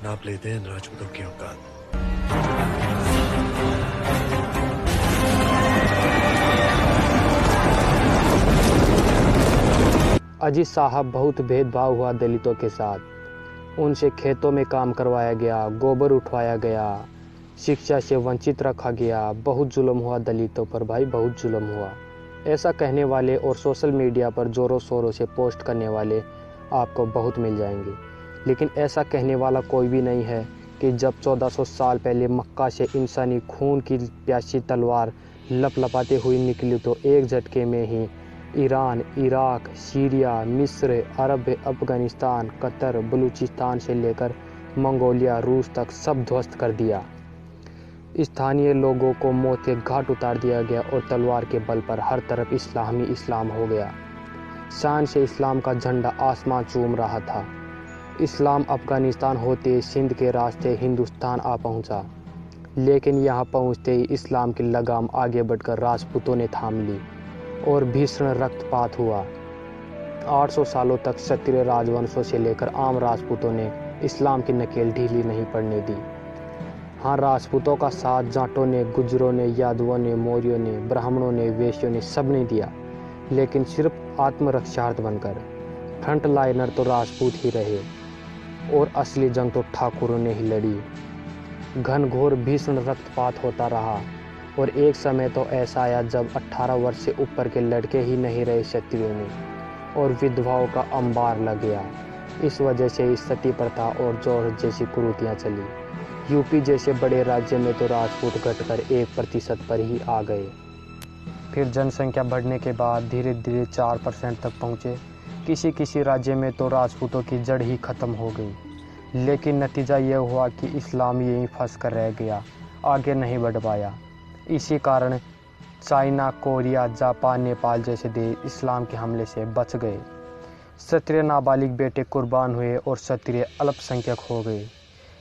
नाप लेते हैं इन राजपूतों की औकात। अजीत साहब, बहुत भेदभाव हुआ दलितों के साथ। उनसे खेतों में काम करवाया गया, गोबर उठवाया गया, शिक्षा से वंचित रखा गया। बहुत जुल्म हुआ दलितों पर भाई, बहुत जुल्म हुआ। ऐसा कहने वाले और सोशल मीडिया पर ज़ोरों शोरों से पोस्ट करने वाले आपको बहुत मिल जाएंगे, लेकिन ऐसा कहने वाला कोई भी नहीं है कि जब 1400 साल पहले मक्का से इंसानी खून की प्यासी तलवार लपलपाते हुए निकली तो एक झटके में ही ईरान, इराक, सीरिया, मिस्र, अरब, अफ़गानिस्तान, कतर, बलूचिस्तान से लेकर मंगोलिया, रूस तक सब ध्वस्त कर दिया। स्थानीय लोगों को मौत के घाट उतार दिया गया और तलवार के बल पर हर तरफ इस्लाम ही इस्लाम हो गया। शान से इस्लाम का झंडा आसमां चूम रहा था। इस्लाम अफ़गानिस्तान होते सिंध के रास्ते हिंदुस्तान आ पहुंचा, लेकिन यहाँ पहुंचते ही इस्लाम की लगाम आगे बढ़कर राजपूतों ने थाम ली और भीषण रक्तपात हुआ। 800 सालों तक क्षत्रिय राजवंशों से लेकर आम राजपूतों ने इस्लाम की नकेल ढीली नहीं पड़ने दी। हाँ, राजपूतों का साथ जाटों ने, गुजरों ने, यादवों ने, मौर्यों ने, ब्राह्मणों ने, वैश्यों ने सब ने दिया, लेकिन सिर्फ आत्मरक्षार्थ बनकर। फ्रंट लाइनर तो राजपूत ही रहे और असली जंग तो ठाकुरों ने ही लड़ी। घनघोर भीषण रक्तपात होता रहा और एक समय तो ऐसा आया जब 18 वर्ष से ऊपर के लड़के ही नहीं रहे क्षत्रियों में और विधवाओं का अंबार लग गया। इस वजह से ही सती प्रथा और जौहर जैसी कुरीतियाँ चली। यूपी जैसे बड़े राज्य में तो राजपूत घटकर 1% पर ही आ गए। फिर जनसंख्या बढ़ने के बाद धीरे धीरे 4% तक पहुँचे। किसी किसी राज्य में तो राजपूतों की जड़ ही खत्म हो गई। लेकिन नतीजा यह हुआ कि इस्लाम यहीं फंस कर रह गया, आगे नहीं बढ़ पाया। इसी कारण चाइना, कोरिया, जापान, नेपाल जैसे देश इस्लाम के हमले से बच गए। क्षत्रिय नाबालिग बेटे कुर्बान हुए और क्षत्रिय अल्पसंख्यक हो गए।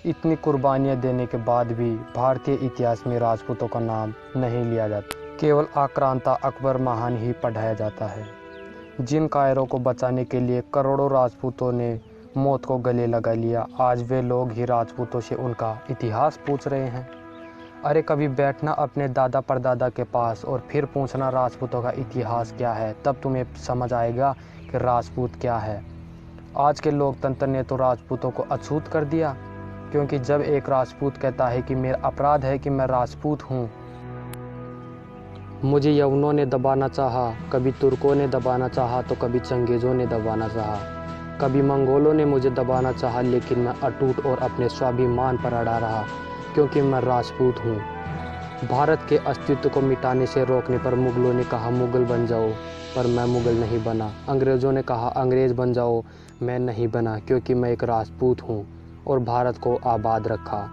इतनी कुर्बानियां देने के बाद भी भारतीय इतिहास में राजपूतों का नाम नहीं लिया जाता। केवल आक्रांता अकबर महान ही पढ़ाया जाता है। जिन कायरों को बचाने के लिए करोड़ों राजपूतों ने मौत को गले लगा लिया, आज वे लोग ही राजपूतों से उनका इतिहास पूछ रहे हैं। अरे कभी बैठना अपने दादा परदादा के पास और फिर पूछना राजपूतों का इतिहास क्या है, तब तुम्हें समझ आएगा कि राजपूत क्या है। आज के लोकतंत्र ने तो राजपूतों को अछूत कर दिया, क्योंकि जब एक राजपूत कहता है कि मेरा अपराध है कि मैं राजपूत हूँ। मुझे यवनों ने दबाना चाहा, कभी तुर्कों ने दबाना चाहा तो कभी चंगेज़ों ने दबाना चाहा, कभी मंगोलों ने मुझे दबाना चाहा, लेकिन मैं अटूट और अपने स्वाभिमान पर अड़ा रहा, क्योंकि मैं राजपूत हूँ। भारत के अस्तित्व को मिटाने से रोकने पर मुगलों ने कहा मुगल बन जाओ, पर मैं मुगल नहीं बना। अंग्रेज़ों ने कहा अंग्रेज़ बन जाओ, मैं नहीं बना, क्योंकि मैं एक राजपूत हूँ और भारत को आबाद रखा।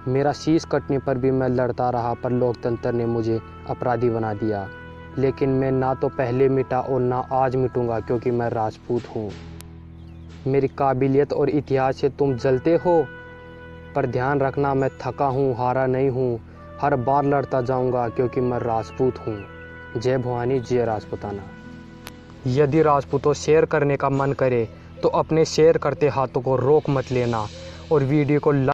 मेरा शीश कटने पर भी मैं लड़ता रहा, पर लोकतंत्र ने मुझे अपराधी बना दिया। लेकिन मैं ना तो पहले मिटा और ना आज मिटूंगा, क्योंकि मैं राजपूत हूँ। मेरी काबिलियत और इतिहास से तुम जलते हो, पर ध्यान रखना मैं थका हूँ, हारा नहीं हूँ। हर बार लड़ता जाऊँगा, क्योंकि मैं राजपूत हूँ। जय भवानी, जय राजपूताना। यदि राजपूतों शेयर करने का मन करे तो अपने शेयर करते हाथों को रोक मत लेना और वीडियो को